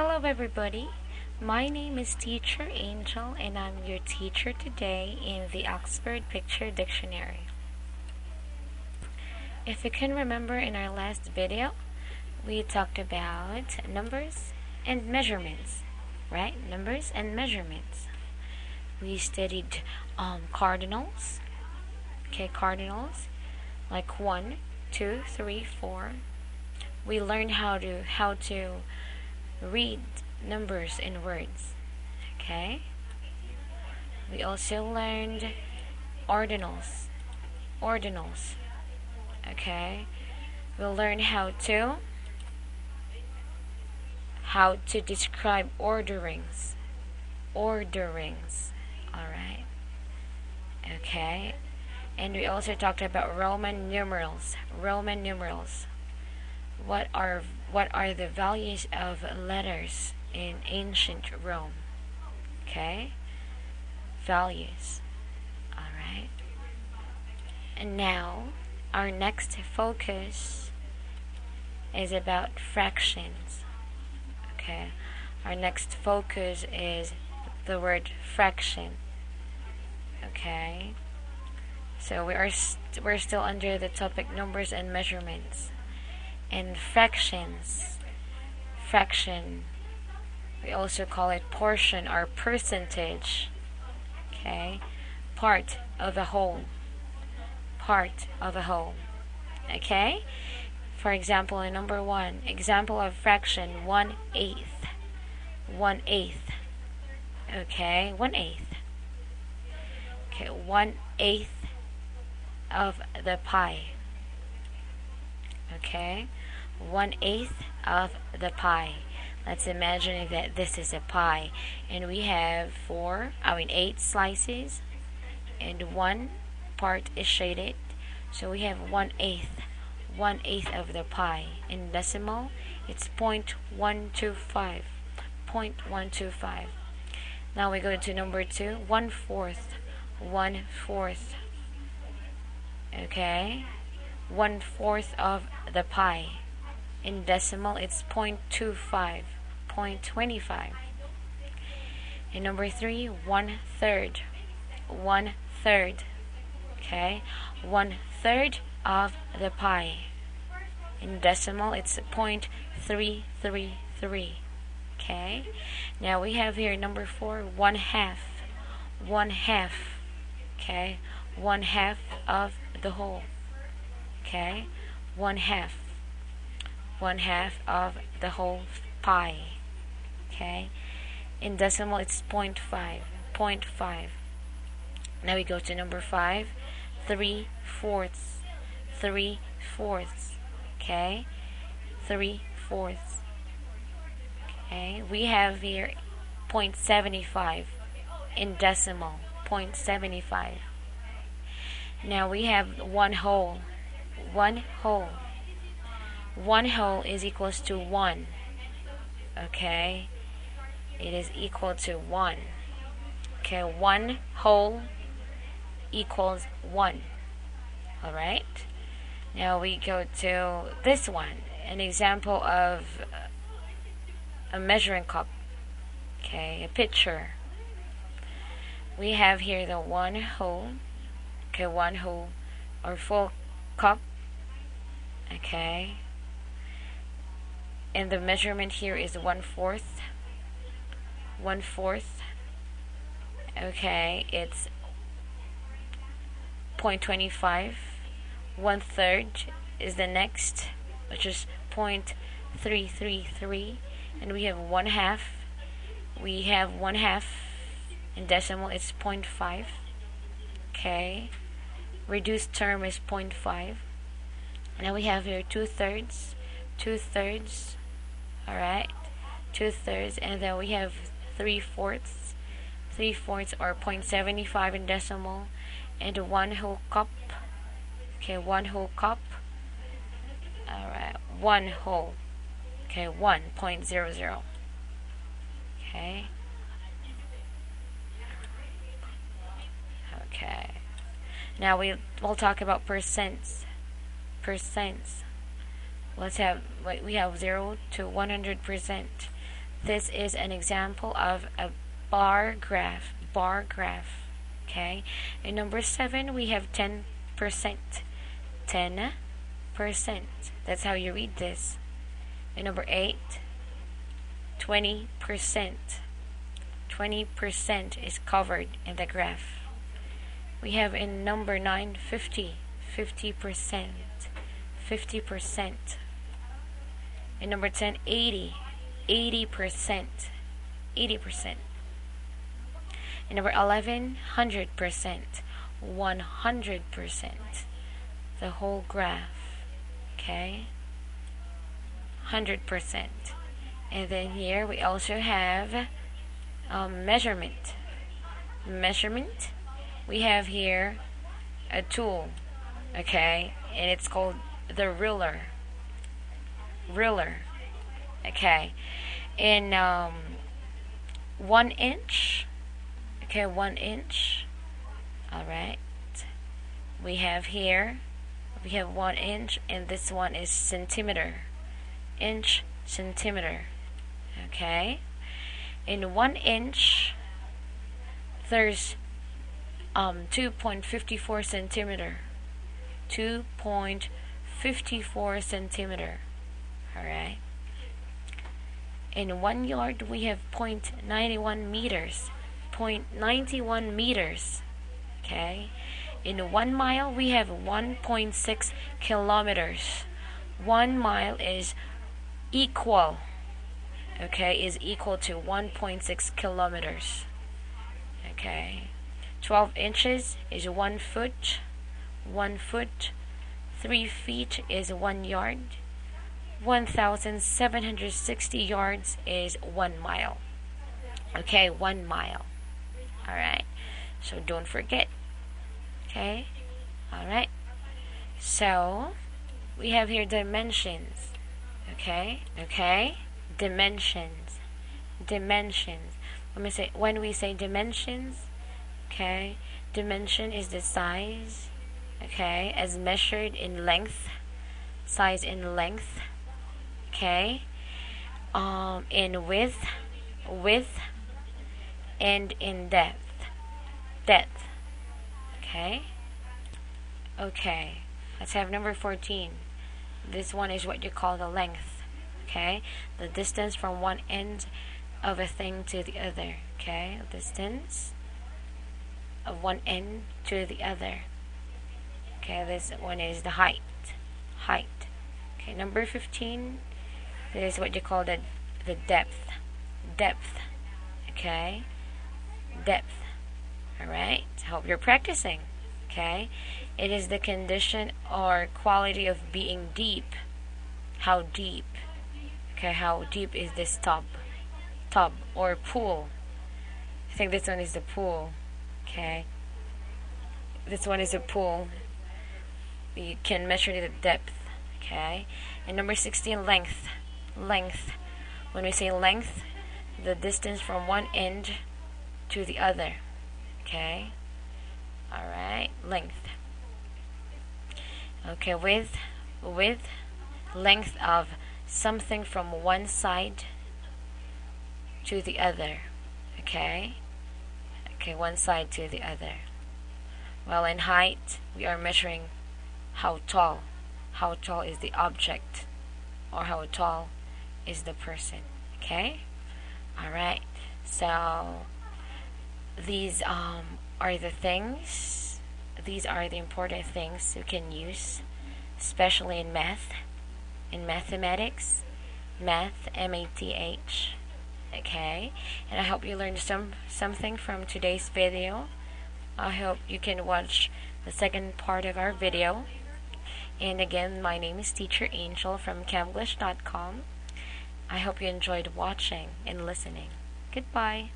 Hello everybody, my name is Teacher Angel and I'm your teacher today in the Oxford Picture Dictionary. If you can remember, in our last video, we talked about numbers and measurements, right? Numbers and measurements. We studied cardinals, cardinals, like 1, 2, 3, 4. We learned how to read numbers in words. Okay? We also learned ordinals. Okay? We'll learn how to describe orderings. Alright? Okay? And we also talked about Roman numerals. What are the values of letters in ancient Rome? Okay? Values. Alright. And now, our next focus is about fractions. Okay? Our next focus is the word fraction. Okay? So we're still under the topic numbers and measurements. And fractions. Fraction. We also call it portion or percentage. Okay? Part of a whole. Okay? For example, in number 1, example of fraction 1/8. 1/8. Okay? 1/8. Okay, 1/8 of the pie. Okay? 1/8 of the pie. Let's imagine that this is a pie and we have 8 slices and one part is shaded, so we have 1/8 of the pie. In decimal, it's 0.125. Now we go to number 2, 1/4. Okay? 1/4 of the pie. In decimal, it's 0.25. And number 3, 1/3. 1/3. Okay? 1/3 of the pie. In decimal, it's 0.333. Okay? Now we have here number 4, 1/2. 1/2. Okay? 1/2 of the whole. Okay? 1/2. 1/2 of the whole pie. Okay? In decimal, it's 0.5. Now we go to number 5, 3/4. 3/4. Okay? 3/4. Okay? We have here 0.75 in decimal. 0.75. Now we have 1 whole. 1 whole. 1 whole is equals to 1. Okay? It is equal to 1. Okay, 1 whole equals 1. Alright? Now we go to this one. An example of a measuring cup. Okay, a pitcher. We have here the 1 whole. Okay, 1 whole or full cup. Okay? And the measurement here is 1/4. 1/4. Okay, it's 0.25. 1/3 is the next, which is 0.333. And we have 1/2. We have 1/2 in decimal, it's 0.5. Okay. Reduced term is 0.5. Now we have here 2/3. 2/3. Alright. 2/3. And then we have 3/4. 3/4 or 0.75 in decimal. And 1 whole cup. Okay, 1 whole cup. Alright. 1 whole. Okay, 1.00. Okay. Okay. Now we'll talk about percents. We have 0 to 100%. This is an example of a bar graph. Bar graph. Okay. In number 7, we have 10%. 10%. That's how you read this. In number 8, 20%. 20% is covered in the graph. We have in number 9, 50%. 50%. In number 10, 80%. 80%. In number 11, 100%. 100%. The whole graph. Okay? 100%. And then here we also have measurement. Measurement. We have here a tool. Okay? And it's called the ruler. Ruler. Okay. In 1 inch. Okay, 1 inch. Alright. We have 1 inch, and this one is centimeter. Inch, centimeter. Okay. In 1 inch, there's 2.54 centimeter. 2.54 centimeter. Alright. In 1 yard, we have 0.91 meters. 0.91 meters. Okay. In 1 mile, we have 1.6 kilometers. 1 mile is equal. Okay, is equal to 1.6 kilometers. Okay. 12 inches is 1 foot. 1 foot. 3 feet is 1 yard. 1,760 yards is 1 mile. Okay, 1 mile. Alright. So don't forget. Okay. Alright. So we have here dimensions. Okay. Okay. Dimensions. Dimensions. When we say dimensions, okay, dimension is the size, okay, as measured in length. Size in length. Okay. In width, and in depth. Depth. Okay. Okay. Let's have number 14. This one is what you call the length. Okay. The distance from one end of a thing to the other. Okay. Distance of one end to the other. Okay. This one is the height. Height. Okay. Number 15. This is what you call the depth. Depth. Okay. Depth. Alright. Hope you're practicing. Okay. It is the condition or quality of being deep. How deep. Okay. How deep is this tub? Tub or pool. I think this one is the pool. Okay. This one is a pool. You can measure the depth. Okay. And number 16, length. Length. When we say length, the distance from one end to the other. Okay. Alright. Length. Okay. Width. Length of something from one side to the other. Okay. Okay. One side to the other. Well, in height, we are measuring how tall. How tall is the object, or how tall is the person. Okay. Alright. So these are the things. These are the important things you can use, especially in math, in mathematics, math, M-A-T-H. Okay. And I hope you learned something from today's video. I hope you can watch the second part of our video. And again, my name is Teacher Angel from Camglish.com. I hope you enjoyed watching and listening. Goodbye.